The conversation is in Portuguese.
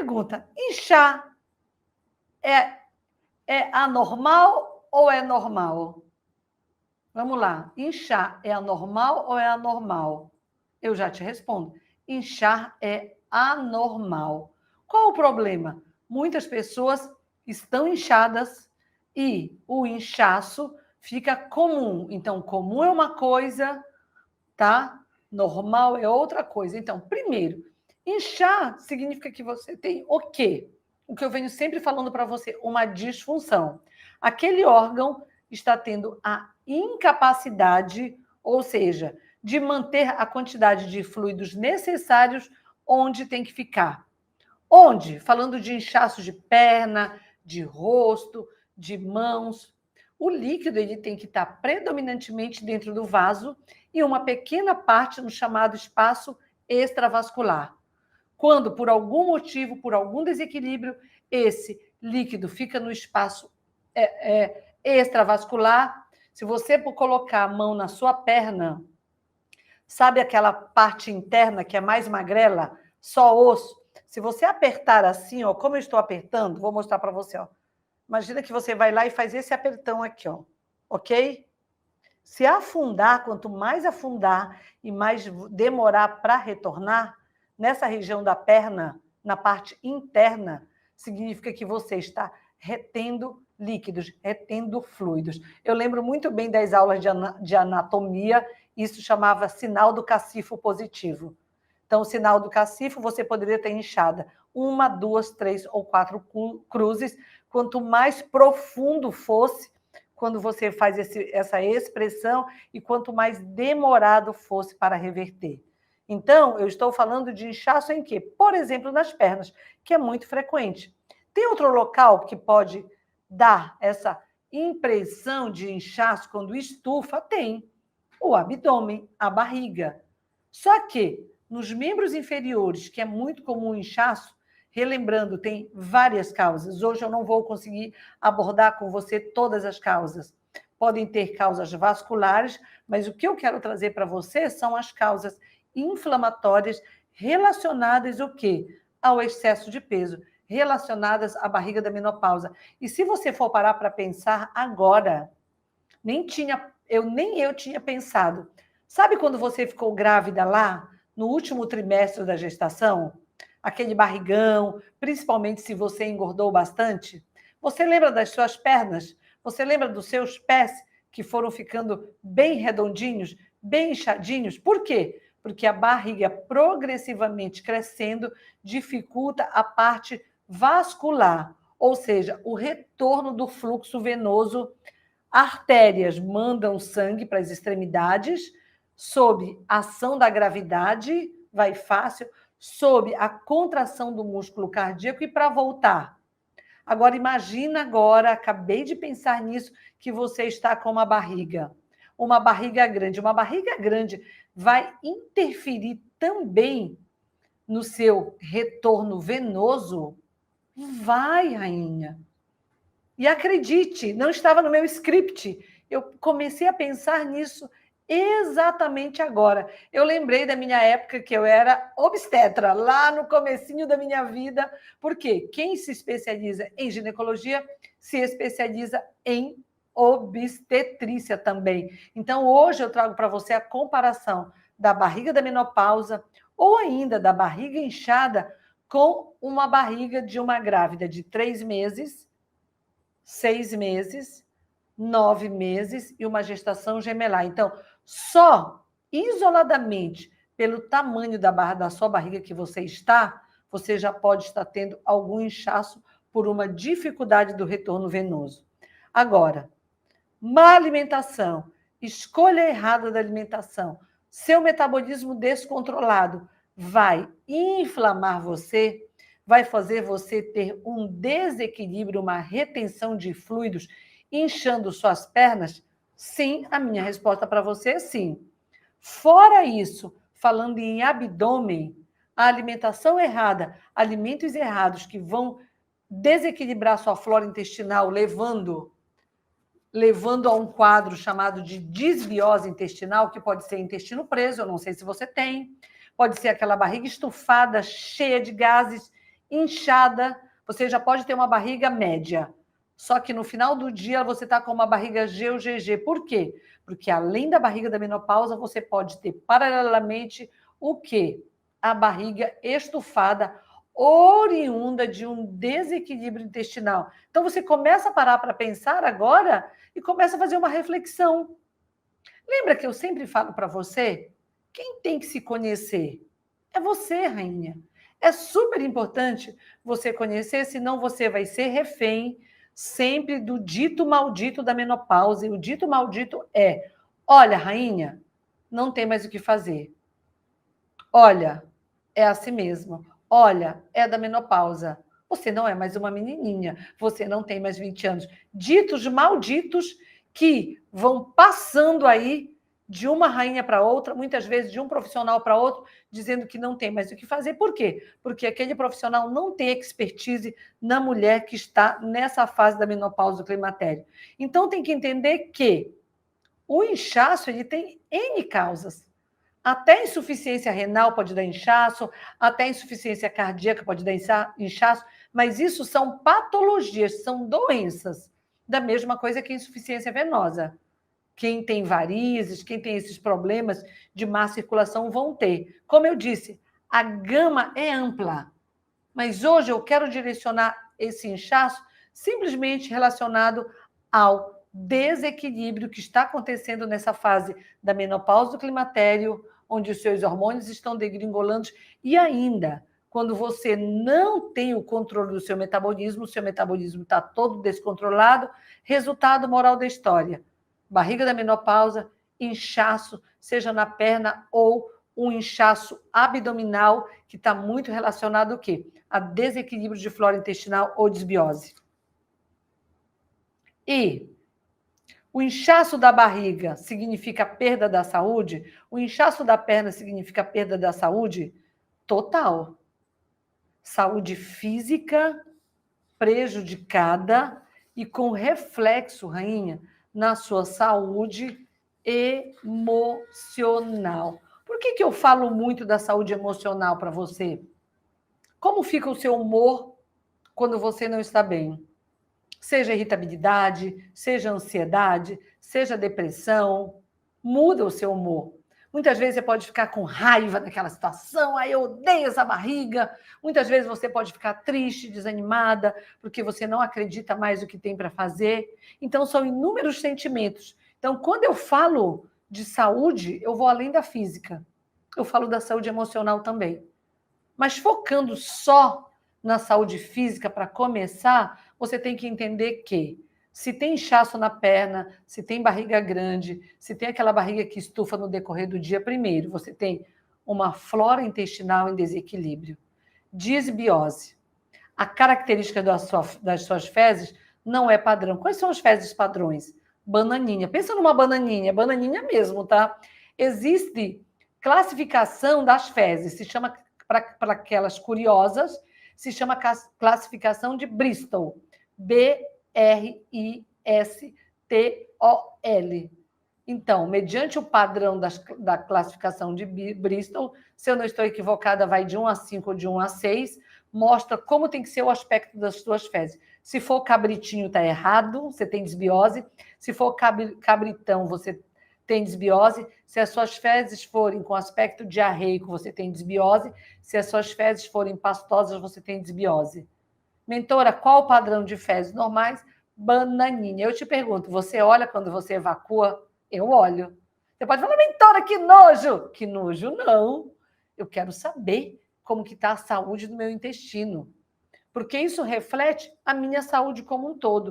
Pergunta: inchar é anormal ou é normal? Vamos lá. Inchar é anormal ou é anormal? Eu já te respondo. Inchar é anormal. Qual o problema? Muitas pessoas estão inchadas e o inchaço fica comum. Então, comum é uma coisa, tá? Normal é outra coisa. Então, primeiro, inchar significa que você tem o quê? O que eu venho sempre falando para você, uma disfunção. Aquele órgão está tendo a incapacidade, ou seja, de manter a quantidade de fluidos necessários onde tem que ficar. Onde? Falando de inchaço de perna, de rosto, de mãos. O líquido ele tem que estar predominantemente dentro do vaso e uma pequena parte no chamado espaço extravascular. Quando, por algum motivo, por algum desequilíbrio, esse líquido fica no espaço extravascular, se você colocar a mão na sua perna, sabe aquela parte interna que é mais magrela, só osso? Se você apertar assim, ó, como eu estou apertando, vou mostrar para você, ó. Imagina que você vai lá e faz esse apertão aqui, ó, ok? Se afundar, quanto mais afundar e mais demorar para retornar, nessa região da perna, na parte interna, significa que você está retendo líquidos, retendo fluidos. Eu lembro muito bem das aulas de anatomia, isso chamava sinal do cacifo positivo. Então, o sinal do cacifo, você poderia ter inchada 1, 2, 3 ou 4 cruzes. Quanto mais profundo fosse, quando você faz essa expressão, e quanto mais demorado fosse para reverter. Então, eu estou falando de inchaço em quê? Por exemplo, nas pernas, que é muito frequente. Tem outro local que pode dar essa impressão de inchaço quando estufa? Tem. O abdômen, a barriga. Só que nos membros inferiores, que é muito comum o inchaço, relembrando, tem várias causas. Hoje eu não vou conseguir abordar com você todas as causas. Podem ter causas vasculares, mas o que eu quero trazer para você são as causas inflamatórias relacionadas ao quê? Ao excesso de peso, relacionadas à barriga da menopausa. E se você for parar para pensar agora, nem eu tinha pensado. Sabe quando você ficou grávida lá, no último trimestre da gestação? Aquele barrigão, principalmente se você engordou bastante? Você lembra das suas pernas? Você lembra dos seus pés que foram ficando bem redondinhos, bem inchadinhos? Por quê? Porque a barriga progressivamente crescendo dificulta a parte vascular, ou seja, o retorno do fluxo venoso. Artérias mandam sangue para as extremidades, sob a ação da gravidade, vai fácil, sob a contração do músculo cardíaco e para voltar. Agora, imagina agora, acabei de pensar nisso, que você está com uma barriga grande. Uma barriga grande vai interferir também no seu retorno venoso? Vai, rainha. E acredite, não estava no meu script. Eu comecei a pensar nisso exatamente agora. Eu lembrei da minha época que eu era obstetra, lá no comecinho da minha vida, porque quem se especializa em ginecologia se especializa em obstetrícia também. Então, hoje eu trago para você a comparação da barriga da menopausa ou ainda da barriga inchada com uma barriga de uma grávida de 3 meses, 6 meses, 9 meses e uma gestação gemelar. Então, só isoladamente pelo tamanho da sua barriga que você está, você já pode estar tendo algum inchaço por uma dificuldade do retorno venoso. Agora, má alimentação, escolha errada da alimentação, seu metabolismo descontrolado vai inflamar você, vai fazer você ter um desequilíbrio, uma retenção de fluidos, inchando suas pernas? Sim, a minha resposta para você é sim. Fora isso, falando em abdômen, a alimentação errada, alimentos errados que vão desequilibrar sua flora intestinal, levando a um quadro chamado de desbiose intestinal, que pode ser intestino preso, eu não sei se você tem, pode ser aquela barriga estufada, cheia de gases, inchada, você já pode ter uma barriga média. Só que no final do dia você está com uma barriga G ou GG. Por quê? Porque além da barriga da menopausa, você pode ter paralelamente o quê? A barriga estufada, oriunda de um desequilíbrio intestinal. Então você começa a parar para pensar agora e começa a fazer uma reflexão. Lembra que eu sempre falo para você? Quem tem que se conhecer? É você, rainha. É super importante você conhecer, senão você vai ser refém sempre do dito maldito da menopausa. E o dito maldito é: olha, rainha, não tem mais o que fazer. Olha, é assim mesmo. Olha, é da menopausa. Você não é mais uma menininha. Você não tem mais 20 anos. Ditos malditos que vão passando aí de uma rainha para outra, muitas vezes de um profissional para outro, dizendo que não tem mais o que fazer. Por quê? Porque aquele profissional não tem expertise na mulher que está nessa fase da menopausa do climatério. Então, tem que entender que o inchaço ele tem N causas. Até insuficiência renal pode dar inchaço, até insuficiência cardíaca pode dar inchaço, mas isso são patologias, são doenças. Da mesma coisa que a insuficiência venosa. Quem tem varizes, quem tem esses problemas de má circulação vão ter. Como eu disse, a gama é ampla. Mas hoje eu quero direcionar esse inchaço simplesmente relacionado ao desequilíbrio que está acontecendo nessa fase da menopausa do climatério, onde os seus hormônios estão degringolando, e ainda, quando você não tem o controle do seu metabolismo, o seu metabolismo está todo descontrolado, resultado moral da história: barriga da menopausa, inchaço, seja na perna ou um inchaço abdominal, que está muito relacionado ao quê? A desequilíbrio de flora intestinal ou desbiose. E o inchaço da barriga significa perda da saúde? O inchaço da perna significa perda da saúde? Total. Saúde física prejudicada e com reflexo, rainha, na sua saúde emocional. Por que eu falo muito da saúde emocional para você? Como fica o seu humor quando você não está bem? Seja irritabilidade, seja ansiedade, seja depressão, muda o seu humor. Muitas vezes você pode ficar com raiva daquela situação, aí eu odeio essa barriga. Muitas vezes você pode ficar triste, desanimada, porque você não acredita mais no que tem para fazer. Então, são inúmeros sentimentos. Então, quando eu falo de saúde, eu vou além da física. Eu falo da saúde emocional também. Mas focando só na saúde física para começar, você tem que entender que se tem inchaço na perna, se tem barriga grande, se tem aquela barriga que estufa no decorrer do dia, primeiro, você tem uma flora intestinal em desequilíbrio. Disbiose. A característica das suas fezes não é padrão. Quais são as fezes padrões? Bananinha. Pensa numa bananinha, bananinha mesmo, tá? Existe classificação das fezes, se chama, para aquelas curiosas, se chama classificação de Bristol. B-R-I-S-T-O-L. Então, mediante o padrão da classificação de Bristol, se eu não estou equivocada, vai de 1 a 5 ou de 1 a 6, mostra como tem que ser o aspecto das suas fezes. Se for cabritinho, está errado, você tem desbiose. Se for cabritão, você tem desbiose. Se as suas fezes forem com aspecto diarreico, você tem desbiose. Se as suas fezes forem pastosas, você tem desbiose. Mentora, qual o padrão de fezes normais? Bananinha. Eu te pergunto, você olha quando você evacua? Eu olho. Você pode falar, mentora, que nojo! Que nojo, não. Eu quero saber como que está a saúde do meu intestino. Porque isso reflete a minha saúde como um todo.